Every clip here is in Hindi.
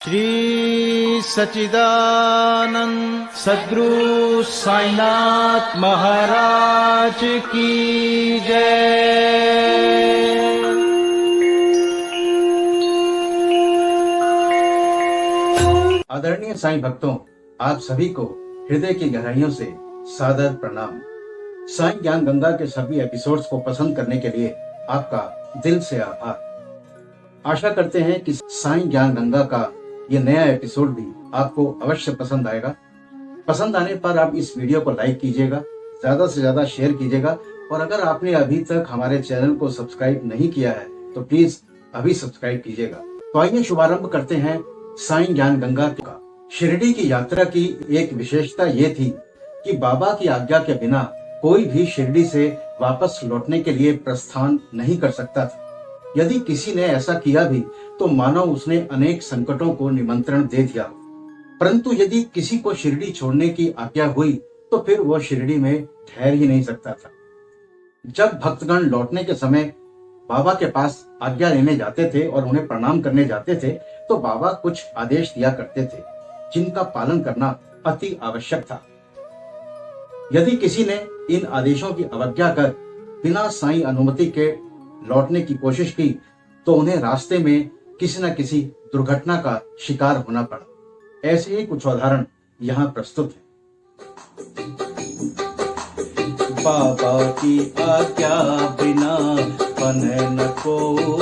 श्री सच्चिदानंद सद्गुरु साईनाथ महाराज की जय। आदरणीय साईं भक्तों, आप सभी को हृदय की गहराइयों से सादर प्रणाम। साईं ज्ञान गंगा के सभी एपिसोड्स को पसंद करने के लिए आपका दिल से आभार। आशा करते हैं कि साईं ज्ञान गंगा का ये नया एपिसोड भी आपको अवश्य पसंद आएगा। पसंद आने पर आप इस वीडियो को लाइक कीजिएगा, ज्यादा से ज्यादा शेयर कीजिएगा, और अगर आपने अभी तक हमारे चैनल को सब्सक्राइब नहीं किया है तो प्लीज अभी सब्सक्राइब कीजिएगा। तो आइए शुभारंभ करते हैं साईं ज्ञान गंगा का। शिरडी की यात्रा की एक विशेषता ये थी कि बाबा की आज्ञा के बिना कोई भी शिरडी से वापस लौटने के लिए प्रस्थान नहीं कर सकता था। यदि किसी ने ऐसा किया भी तो मानो उसने अनेक संकटों को निमंत्रण दे दिया। परंतु यदि किसी को शिरडी छोड़ने की आज्ञा हुई तो फिर वो शिरडी में ठहर ही नहीं सकता था। जब भक्तगण लौटने के समय बाबा के पास आज्ञा लेने जाते थे और उन्हें प्रणाम करने जाते थे तो बाबा कुछ आदेश दिया करते थे जिनका पालन करना अति आवश्यक था। यदि किसी ने इन आदेशों की अवज्ञा कर बिना साईं अनुमति के लौटने की कोशिश की तो उन्हें रास्ते में किसी न किसी दुर्घटना का शिकार होना पड़ा। ऐसे ही कुछ उदाहरण यहाँ प्रस्तुत है। बाबा की आज्ञा बिना बने न को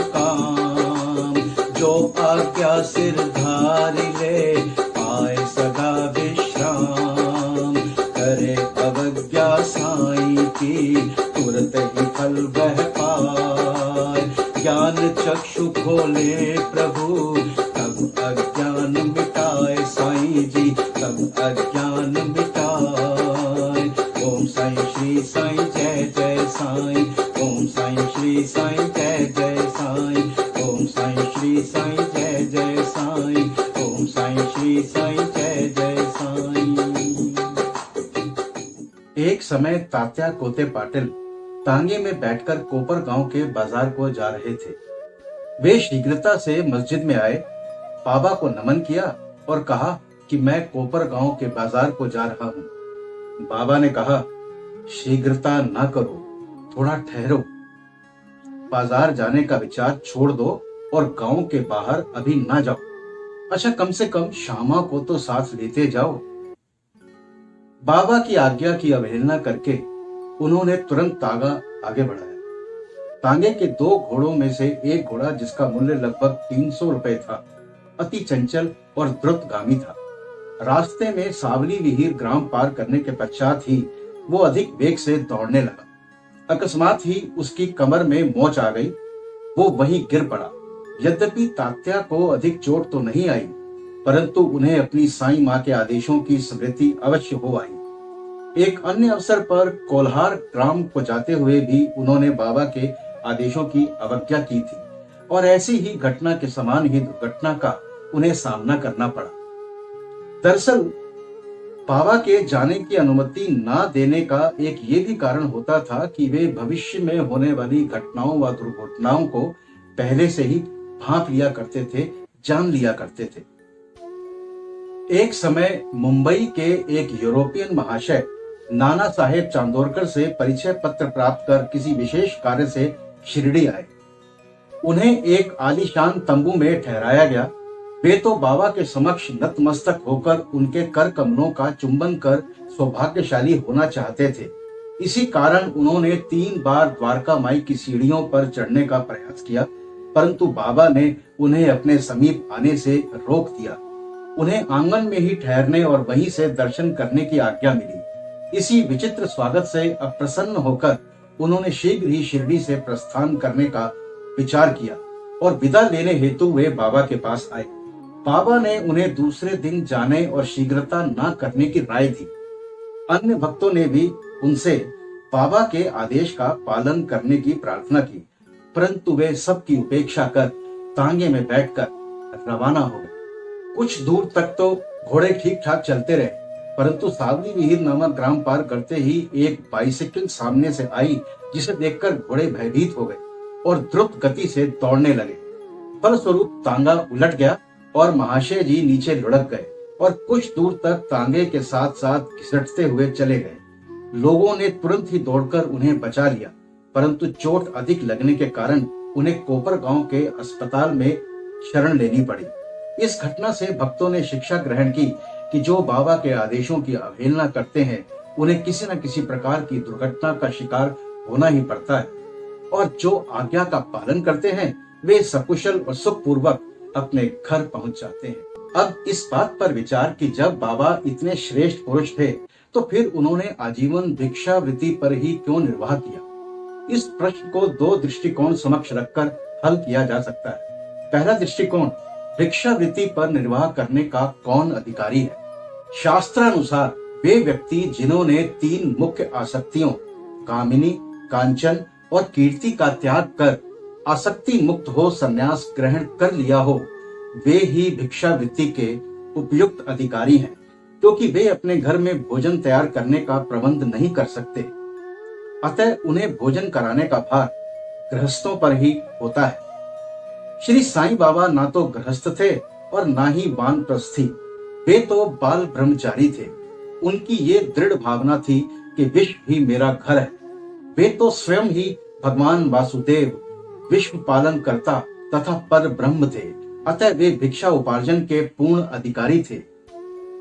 काम, जो आज्ञा सिरधारी ले पाए सदा विश्राम, करे अवज्ञा साईं की तुरंत ही फल वह पाए, ज्ञान चक्षु खोले प्रभु तब अज्ञान मिटाए, साईं जी तब अज्ञान मिटाए। ओम साईं श्री साईं जय जय साईं, ओम साईं श्री साईं जय जय साईं, ओम साईं श्री साईं जय जय साईं, ओम साईं श्री साईं जय जय साईं। एक समय तात्या कोते पाटिल तांगे में बैठकर कोपर गांव के बाजार को जा रहे थे। वे शीघ्रता से मस्जिद में आए, बाबा को नमन किया और कहा कि मैं कोपर गांव के बाजार को जा रहा हूं। बाबा ने कहा, शीघ्रता ना करो, थोड़ा ठहरो। बाजार जाने का विचार छोड़ दो और गांव के बाहर अभी ना जाओ। अच्छा, कम से कम श्यामा को तो साथ लेते जाओ। बाबा की आज्ञा की अवहेलना करके उन्होंने तुरंत तांगा आगे बढ़ाया। तांगे के दो घोड़ों में से एक घोड़ा, जिसका मूल्य लगभग 300 रुपए था, अति चंचल और द्रुतगामी था। रास्ते में सावली विहीर ग्राम पार करने के पश्चात ही वो अधिक वेग से दौड़ने लगा। अकस्मात ही उसकी कमर में मोच आ गई, वो वहीं गिर पड़ा। यद्यपि तात्या को अधिक चोट तो नहीं आई, परंतु उन्हें अपनी साईं माँ के आदेशों की स्मृति अवश्य हो आई। एक अन्य अवसर पर कोल्हार ग्राम को जाते हुए भी उन्होंने बाबा के आदेशों की अवज्ञा की थी और ऐसी ही घटना के समान ही दुर्घटना का उन्हें सामना करना पड़ा। दरअसल बाबा के जाने की अनुमति ना देने का एक ये भी कारण होता था कि वे भविष्य में होने वाली घटनाओं व दुर्घटनाओं को पहले से ही भांप लिया करते थे, जान लिया करते थे। एक समय मुंबई के एक यूरोपियन महाशय नाना साहेब चांदोरकर से परिचय पत्र प्राप्त कर किसी विशेष कार्य से शिरडी आए। उन्हें एक आलीशान तंबू में ठहराया गया। वे तो बाबा के समक्ष नतमस्तक होकर उनके कर कमलों का चुंबन कर सौभाग्यशाली होना चाहते थे। इसी कारण उन्होंने 3 बार द्वारका माई की सीढ़ियों पर चढ़ने का प्रयास किया, परंतु बाबा ने उन्हें अपने समीप आने से रोक दिया। उन्हें आंगन में ही ठहरने और वहीं से दर्शन करने की आज्ञा मिली। इसी विचित्र स्वागत से अप्रसन्न होकर उन्होंने शीघ्र ही शिरडी से प्रस्थान करने का विचार किया और विदा लेने हेतु वे बाबा के पास आए। बाबा ने उन्हें दूसरे दिन जाने और शीघ्रता न करने की राय दी। अन्य भक्तों ने भी उनसे बाबा के आदेश का पालन करने की प्रार्थना की, परंतु वे सबकी उपेक्षा कर तांगे में बैठकर रवाना हो गए। कुछ दूर तक तो घोड़े ठीक ठाक चलते रहे, परंतु सावली विहीर नामक ग्राम पार करते ही एक बाइसिकल सामने से आई, जिसे देखकर घोड़े भयभीत हो गए और द्रुत गति से दौड़ने लगे। फलस्वरूप तांगा उलट गया और महाशय जी नीचे लुढ़क गए और कुछ दूर तक तांगे के साथ साथ घिसटते हुए चले गए। लोगों ने तुरंत ही दौड़कर उन्हें बचा लिया, परंतु चोट अधिक लगने के कारण उन्हें कोपर गांव के अस्पताल में शरण लेनी पड़ी। इस घटना से भक्तों ने शिक्षा ग्रहण की कि जो बाबा के आदेशों की अवहेलना करते हैं उन्हें किसी न किसी प्रकार की दुर्घटना का शिकार होना ही पड़ता है, और जो आज्ञा का पालन करते हैं वे सकुशल और सुखपूर्वक अपने घर पहुंच जाते हैं। अब इस बात पर विचार कि जब बाबा इतने श्रेष्ठ पुरुष थे तो फिर उन्होंने आजीवन भिक्षावृत्ति पर ही क्यों निर्वाह किया। इस प्रश्न को दो दृष्टिकोण समक्ष रखकर हल किया जा सकता है। पहला दृष्टिकोण, भिक्षावृत्ति पर निर्वाह करने का कौन अधिकारी है। शास्त्रानुसार वे व्यक्ति जिन्होंने तीन मुख्य आसक्तियों कामिनी, कांचन और कीर्ति का त्याग कर आसक्ति मुक्त हो संन्यास ग्रहण कर लिया हो, वे ही भिक्षावृत्ति के उपयुक्त अधिकारी हैं, क्योंकि वे अपने घर में भोजन तैयार करने का प्रबंध नहीं कर सकते। अतः उन्हें भोजन कराने का भार गृहस्थों पर ही होता है। श्री साईं बाबा ना तो गृहस्थ थे और ना ही वानप्रस्थी, वे तो बाल ब्रह्मचारी थे। उनकी ये दृढ़ भावना थी कि विश्व ही मेरा घर है। वे तो स्वयं ही भगवान वासुदेव विश्व पालन करता तथा पर ब्रह्म थे, अतः वे भिक्षा उपार्जन के पूर्ण अधिकारी थे।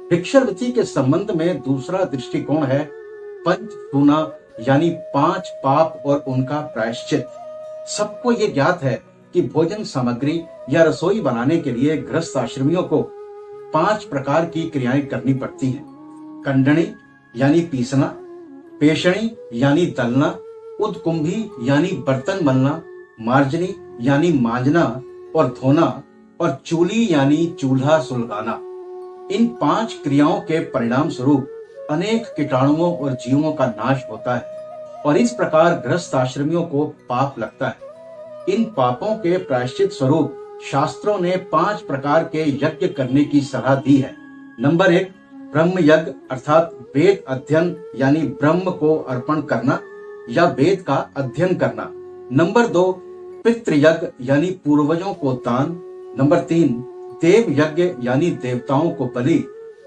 भिक्षावृत्ति के संबंध में दूसरा दृष्टिकोण है पंच सूना, यानी 5 पाप और उनका प्रायश्चित। सबको ये ज्ञात है कि भोजन सामग्री या रसोई बनाने के लिए गृहस्थ आश्रमियों को 5 प्रकार की क्रियाएं करनी पड़ती हैं। कंडणी यानी पीसना, पेषणी यानी दलना, उदकुंभी यानी बर्तन मलना, मार्जनी यानी मांजना और धोना, और चूली यानी चूल्हा सुलगाना। इन 5 क्रियाओं के परिणाम स्वरूप अनेक कीटाणुओं और जीवों का नाश होता है और इस प्रकार गृहस्थ आश्रमियों को पाप लगता है। इन पापों के प्रायश्चित स्वरूप शास्त्रों ने 5 प्रकार के यज्ञ करने की सलाह दी है। नंबर 1, ब्रह्म यज्ञ अर्थात वेद अध्ययन यानी ब्रह्म को अर्पण करना या वेद का अध्ययन करना। नंबर 2, पितृयज्ञ यानी पूर्वजों को दान। नंबर 3, देव यज्ञ यानी देवताओं को बलि।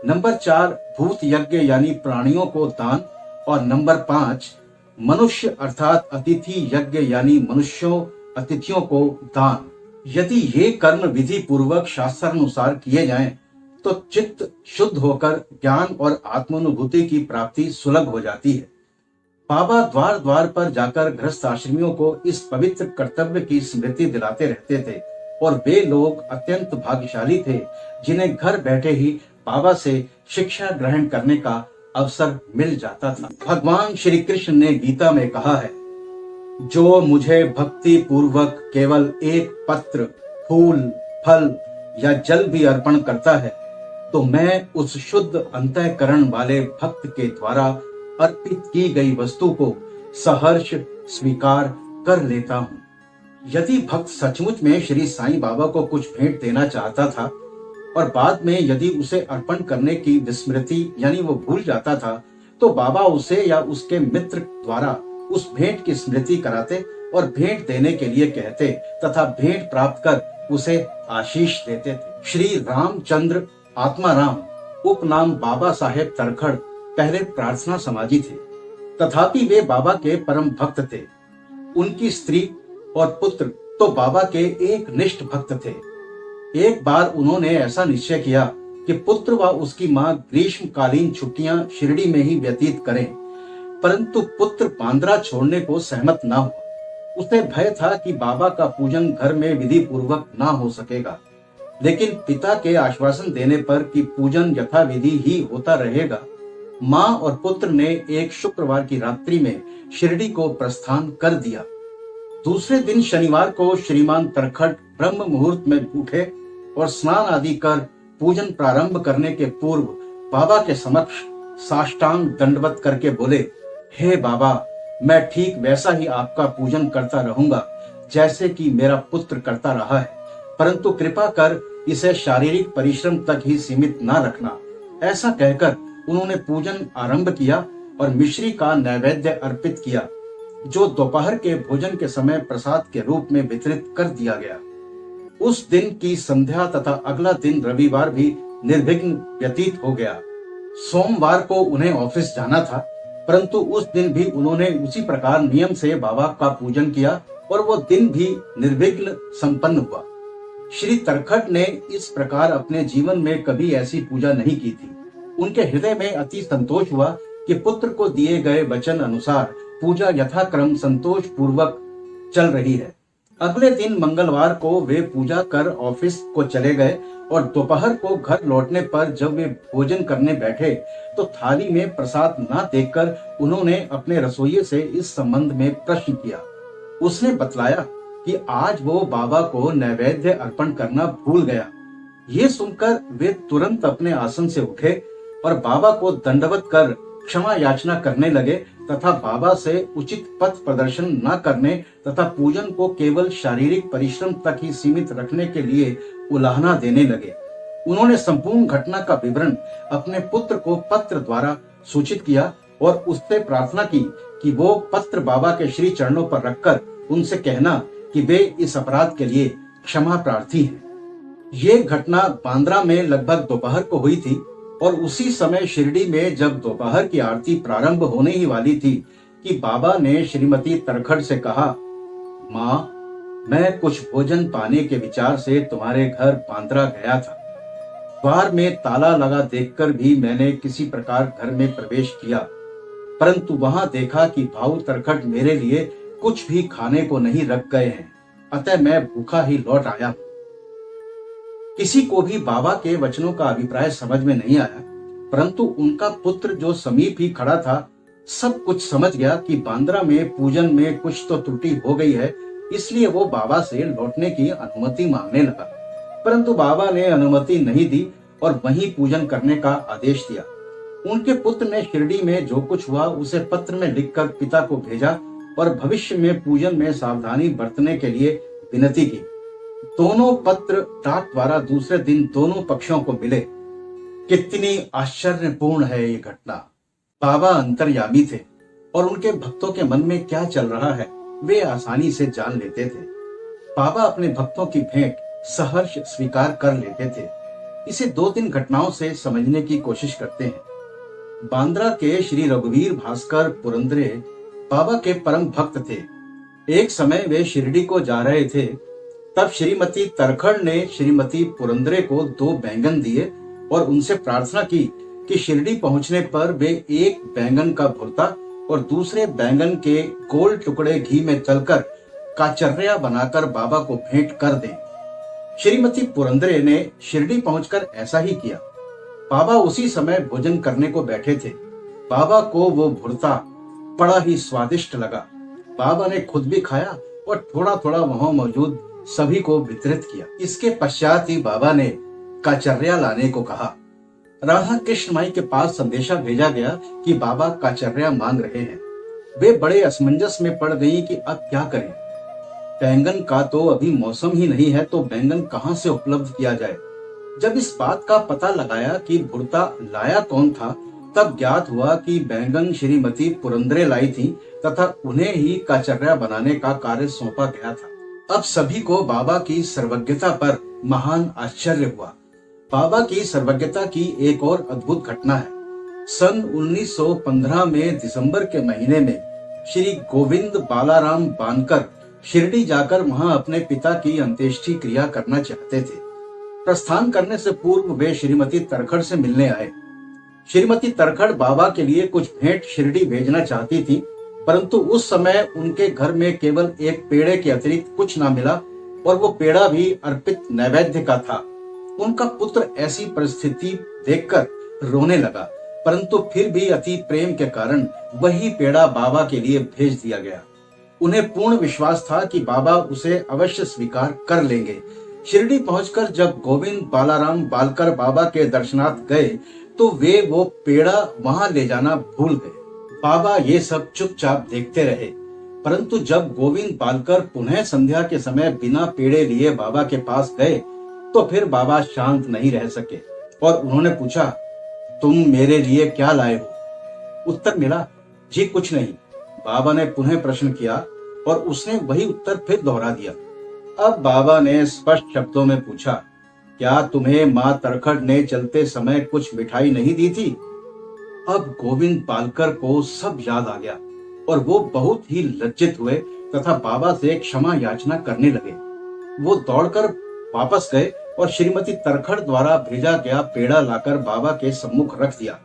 नंबर 4, भूत यज्ञ यानी प्राणियों को दान। और नंबर 5, मनुष्य अर्थात अतिथि यज्ञ यानी मनुष्यों अतिथियों को दान। यदि ये कर्म विधि पूर्वक शास्त्रानुसार किए जाएं, तो चित्त शुद्ध होकर ज्ञान और आत्मानुभूति की प्राप्ति सुलभ हो जाती है। बाबा द्वार द्वार पर जाकर गृहस्थ आश्रमियों को इस पवित्र कर्तव्य की स्मृति दिलाते रहते थे और वे लोग अत्यंत भाग्यशाली थे जिन्हें घर बैठे ही बाबा से शिक्षा ग्रहण करने का अवसर मिल जाता था। भगवान श्री कृष्ण ने गीता में कहा है, जो मुझे भक्ति पूर्वक केवल एक पत्र, फूल, फल या जल भी अर्पण करता है, तो मैं उस शुद्ध अंतःकरण वाले भक्त के द्वारा अर्पित की गई वस्तु को सहर्ष स्वीकार कर लेता हूँ। यदि भक्त सचमुच में श्री साईं बाबा को कुछ भेंट देना चाहता था और बाद में यदि उसे अर्पण करने की विस्मृति यानी वो भूल जाता था, तो बाबा उसे या उसके मित्र द्वारा उस भेंट की स्मृति कराते और भेंट देने के लिए कहते तथा भेंट प्राप्त कर उसे आशीष देते थे। श्री रामचंद्र आत्माराम उपनाम बाबा साहेब तरखड़ पहले प्रार्थना समाजी थे, तथापि वे बाबा के परम भक्त थे। उनकी स्त्री और पुत्र तो बाबा के एक निष्ठ भक्त थे। एक बार उन्होंने ऐसा निश्चय किया कि पुत्र व उसकी मां ग्रीष्मकालीन छुट्टियां शिरडी में ही व्यतीत करें, परंतु पुत्र बांद्रा छोड़ने को सहमत न हुआ। उसे भय था कि बाबा का पूजन घर में विधि पूर्वक न हो सकेगा, लेकिन पिता के आश्वासन देने पर कि पूजन यथाविधि ही होता रहेगा, मां और पुत्र ने एक शुक्रवार की रात्रि में शिरडी को प्रस्थान कर दिया। दूसरे दिन शनिवार को श्रीमान तरखड़ ब्रह्म मुहूर्त में उठे और स्नान आदि कर पूजन प्रारंभ करने के पूर्व बाबा के समक्ष साष्टांग दंडवत करके बोले, हे बाबा, मैं ठीक वैसा ही आपका पूजन करता रहूंगा जैसे कि मेरा पुत्र करता रहा है, परंतु कृपा कर इसे शारीरिक परिश्रम तक ही सीमित न रखना। ऐसा कहकर उन्होंने पूजन आरंभ किया और मिश्री का नैवेद्य अर्पित किया, जो दोपहर के भोजन के समय प्रसाद के रूप में वितरित कर दिया गया। उस दिन की संध्या तथा अगला दिन रविवार भी निर्विघ्न व्यतीत हो गया। सोमवार को उन्हें ऑफिस जाना था, परंतु उस दिन भी उन्होंने उसी प्रकार नियम से बाबा का पूजन किया और वो दिन भी निर्विघ्न संपन्न हुआ। श्री तरखट ने इस प्रकार अपने जीवन में कभी ऐसी पूजा नहीं की थी। उनके हृदय में अति संतोष हुआ कि पुत्र को दिए गए वचन अनुसार पूजा यथाक्रम संतोष पूर्वक चल रही है। अगले दिन मंगलवार को वे पूजा कर ऑफिस को चले गए और दोपहर को घर लौटने पर जब वे भोजन करने बैठे तो थाली में प्रसाद न देखकर उन्होंने अपने रसोइये से इस संबंध में प्रश्न किया। उसने बतलाया कि आज वो बाबा को नैवेद्य अर्पण करना भूल गया। ये सुनकर वे तुरंत अपने आसन से उठे और बाबा को दंडवत कर क्षमा याचना करने लगे तथा बाबा से उचित पथ प्रदर्शन न करने तथा पूजन को केवल शारीरिक परिश्रम तक ही सीमित रखने के लिए उलाहना देने लगे। उन्होंने संपूर्ण घटना का विवरण अपने पुत्र को पत्र द्वारा सूचित किया और उससे प्रार्थना की कि वो पत्र बाबा के श्री चरणों पर रखकर उनसे कहना कि वे इस अपराध के लिए क्षमा प्रार्थी हैं। ये घटना बांद्रा में लगभग दोपहर को हुई थी और उसी समय शिरडी में जब दोपहर की आरती प्रारंभ होने ही वाली थी कि बाबा ने श्रीमती तरखड़ से कहा, माँ, मैं कुछ भोजन पाने के विचार से तुम्हारे घर बांद्रा गया था। द्वार में ताला लगा देखकर भी मैंने किसी प्रकार घर में प्रवेश किया, परंतु वहां देखा कि भाऊ तरखड़ मेरे लिए कुछ भी खाने को नहीं रख गए हैं, अतः मैं भूखा ही लौट आया। किसी को भी बाबा के वचनों का अभिप्राय समझ में नहीं आया, परंतु उनका पुत्र जो समीप ही खड़ा था सब कुछ समझ गया कि बांद्रा में पूजन में कुछ तो त्रुटि हो गई है, इसलिए वो बाबा से लौटने की अनुमति मांगने लगा। परंतु बाबा ने अनुमति नहीं दी और वहीं पूजन करने का आदेश दिया। उनके पुत्र ने शिरडी में जो कुछ हुआ उसे पत्र में लिखकर पिता को भेजा और भविष्य में पूजन में सावधानी बरतने के लिए विनती की। दोनों पत्र डाक द्वारा दूसरे दिन दोनों पक्षों को मिले। कितनी आश्चर्यपूर्ण है ये घटना। बाबा अंतर्यामी थे और उनके भक्तों के मन में क्या चल रहा है वे आसानी से जान लेते थे। बाबा अपने भक्तों की भेंट सहर्ष स्वीकार कर लेते थे। इसे 2-3 घटनाओं से समझने की कोशिश करते हैं। बांद्रा के श्री रघुवीर भास्कर पुरंदरे बाबा के परम भक्त थे। एक समय वे शिरडी को जा रहे थे, तब श्रीमती तरखड़ ने श्रीमती पुरंदरे को 2 बैंगन दिए और उनसे प्रार्थना की कि शिरडी पहुंचने पर वे एक बैंगन का भुर्ता और दूसरे बैंगन के गोल टुकड़े घी में तलकर काचर्या बनाकर बाबा को भेंट कर दें। श्रीमती पुरंदरे ने शिरडी पहुंचकर ऐसा ही किया। बाबा उसी समय भोजन करने को बैठे थे। बाबा को वो भुर्ता बड़ा ही स्वादिष्ट लगा। बाबा ने खुद भी खाया और थोड़ा थोड़ा वहां मौजूद सभी को वितरित किया। इसके पश्चात ही बाबा ने काचर्या लाने को कहा। राधा कृष्ण माई के पास संदेशा भेजा गया कि बाबा काचर्या मांग रहे हैं। वे बड़े असमंजस में पड़ गई कि अब क्या करें। बैंगन का तो अभी मौसम ही नहीं है, तो बैंगन कहां से उपलब्ध किया जाए। जब इस बात का पता लगाया कि भुर्ता लाया कौन था, तब ज्ञात हुआ कि बैंगन श्रीमती पुरंदरे लाई थी तथा उन्हें ही काचर्या बनाने का कार्य सौंपा गया था। अब सभी को बाबा की सर्वज्ञता पर महान आश्चर्य हुआ। बाबा की सर्वज्ञता की एक और अद्भुत घटना है। सन 1915 में दिसंबर के महीने में श्री गोविंद बालाराम बानकर शिरडी जाकर वहां अपने पिता की अंत्येष्टि क्रिया करना चाहते थे। प्रस्थान करने से पूर्व वे श्रीमती तरखड़ से मिलने आए। श्रीमती तरखड़ बाबा के लिए कुछ भेंट शिरडी भेजना चाहती थी, परंतु उस समय उनके घर में केवल एक पेड़े के अतिरिक्त कुछ ना मिला और वो पेड़ा भी अर्पित नैवेद्य का था। उनका पुत्र ऐसी परिस्थिति देखकर रोने लगा, परंतु फिर भी अति प्रेम के कारण वही पेड़ा बाबा के लिए भेज दिया गया। उन्हें पूर्ण विश्वास था कि बाबा उसे अवश्य स्वीकार कर लेंगे। शिरडी पहुंचकर जब गोविंद बालाराम बालकर बाबा के दर्शनार्थ गए तो वे वो पेड़ा वहां ले जाना भूल गए। बाबा ये सब चुपचाप देखते रहे, परंतु जब गोविंद बालकर पुनः संध्या के समय बिना पेड़े लिए बाबा के पास गए तो फिर बाबा शांत नहीं रह सके और उन्होंने पूछा, तुम मेरे लिए क्या लाए हो? उत्तर मिला, जी कुछ नहीं। बाबा ने पुनः प्रश्न किया और उसने वही उत्तर फिर दोहरा दिया। अब बाबा ने स्पष्ट शब्दों में पूछा, क्या तुम्हें माँ तरखड़ ने चलते समय कुछ मिठाई नहीं दी थी? अब गोविंद पालकर को सब याद आ गया और वो बहुत ही लज्जित हुए तथा बाबा से क्षमा याचना करने लगे। वो दौड़कर वापस गए और श्रीमती तरखड़ द्वारा भेजा गया पेड़ा लाकर बाबा के सम्मुख रख दिया।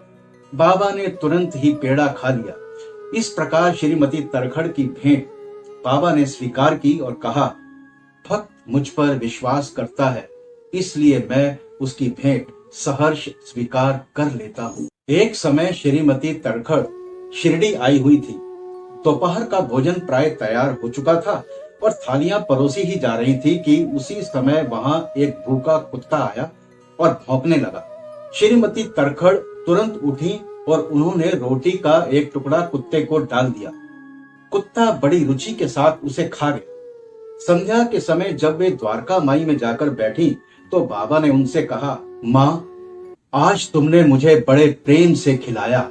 बाबा ने तुरंत ही पेड़ा खा लिया। इस प्रकार श्रीमती तरखड़ की भेंट बाबा ने स्वीकार की और कहा, भक्त मुझ पर विश्वास करता है, इसलिए मैं उसकी भेंट सहर्ष स्वीकार कर लेता हूँ। एक समय श्रीमती तरखड़ शिरडी आई हुई थी। दोपहर का भोजन प्राय तैयार हो चुका था और थालियां परोसी ही जा रही थी कि उसी समय वहां एक भूखा कुत्ता आया और भौंकने लगा। श्रीमती तरखड़ तुरंत उठी और उन्होंने रोटी का एक टुकड़ा कुत्ते को डाल दिया। कुत्ता बड़ी रुचि के साथ उसे खा गया। संध्या के समय जब वे द्वारका माई में जाकर बैठी तो बाबा ने उनसे कहा, माँ, आज तुमने मुझे बड़े प्रेम से खिलाया।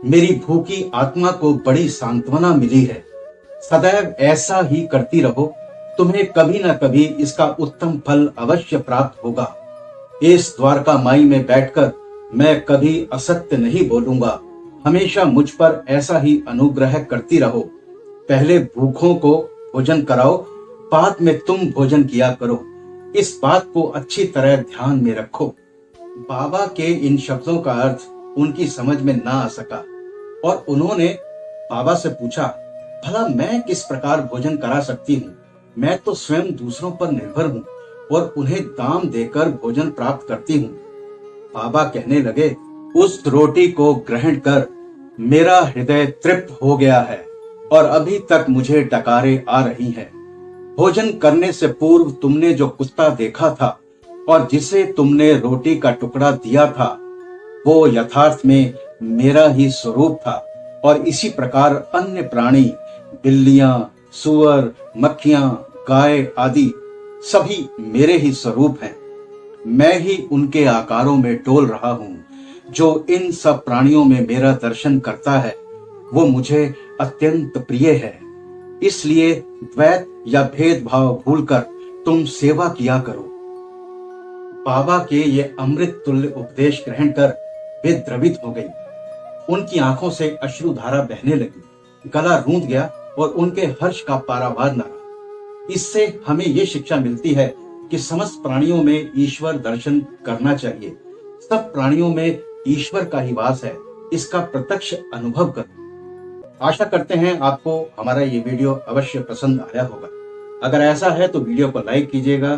मेरी भूखी आत्मा को बड़ी सांत्वना मिली है। सदैव ऐसा ही करती रहो, तुम्हें कभी न कभी इसका उत्तम फल अवश्य प्राप्त होगा। इस द्वारका माई में बैठकर मैं कभी असत्य नहीं बोलूंगा। हमेशा मुझ पर ऐसा ही अनुग्रह करती रहो। पहले भूखों को भोजन कराओ, बाद में तुम भोजन किया करो। इस बात को अच्छी तरह ध्यान में रखो। बाबा के इन शब्दों का अर्थ उनकी समझ में ना आ सका और उन्होंने बाबा से पूछा, भला मैं किस प्रकार भोजन करा सकती हूँ? मैं तो स्वयं दूसरों पर निर्भर हूँ और उन्हें दाम देकर भोजन प्राप्त करती हूँ। बाबा कहने लगे, उस रोटी को ग्रहण कर, मेरा हृदय तृप्त हो गया है और अभी तक मुझे डकारें आ रही हैं। भोजन करने से पूर्व तुमने जो कुत्ता देखा था और जिसे तुमने रोटी का टुकड़ा दिया था, वो यथार्थ में मेरा ही स्वरूप था और इसी प्रकार अन्य प्राणी, बिल्लियां, सुअर, मक्खियां, गाय आदि सभी मेरे ही स्वरूप हैं। मैं ही उनके आकारों में डोल रहा हूँ। जो इन सब प्राणियों में मेरा दर्शन करता है वो मुझे अत्यंत प्रिय है। इसलिए द्वैत या भेदभाव भूलकर तुम सेवा किया करो। बाबा के ये अमृत तुल्य उपदेश ग्रहण कर वे द्रवित हो गई। उनकी आंखों से अश्रुधारा बहने लगी, गला रूंध गया और उनके हर्ष का पारावार न रहा। इससे हमें ये शिक्षा मिलती है कि समस्त प्राणियों में ईश्वर दर्शन करना चाहिए। सब प्राणियों में ईश्वर का ही वास है, इसका प्रत्यक्ष अनुभव करो। आशा करते हैं आपको हमारा ये वीडियो अवश्य पसंद आया होगा। अगर ऐसा है तो वीडियो को लाइक कीजिएगा,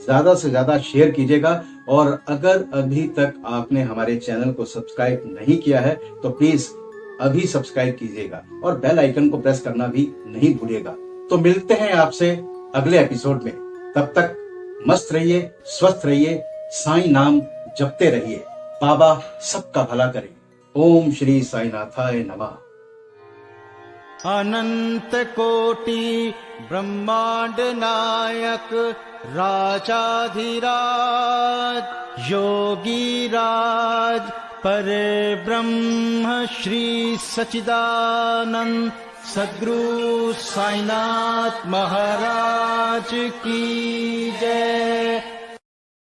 ज्यादा से ज्यादा शेयर कीजिएगा और अगर अभी तक आपने हमारे चैनल को सब्सक्राइब नहीं किया है तो प्लीज अभी सब्सक्राइब कीजिएगा और बेल आइकन को प्रेस करना भी नहीं भूलिएगा। तो मिलते हैं आपसे अगले एपिसोड में। तब तक मस्त रहिए, स्वस्थ रहिए, साईं नाम जपते रहिए। बाबा सबका भला करे। ओम श्री साईनाथाय नमः। अनंत कोटि ब्रह्मांड नायक राजाधिराज योगी राज परे ब्रह्म श्री सच्चिदानंद सद्गुरु साईनाथ महाराज की जय।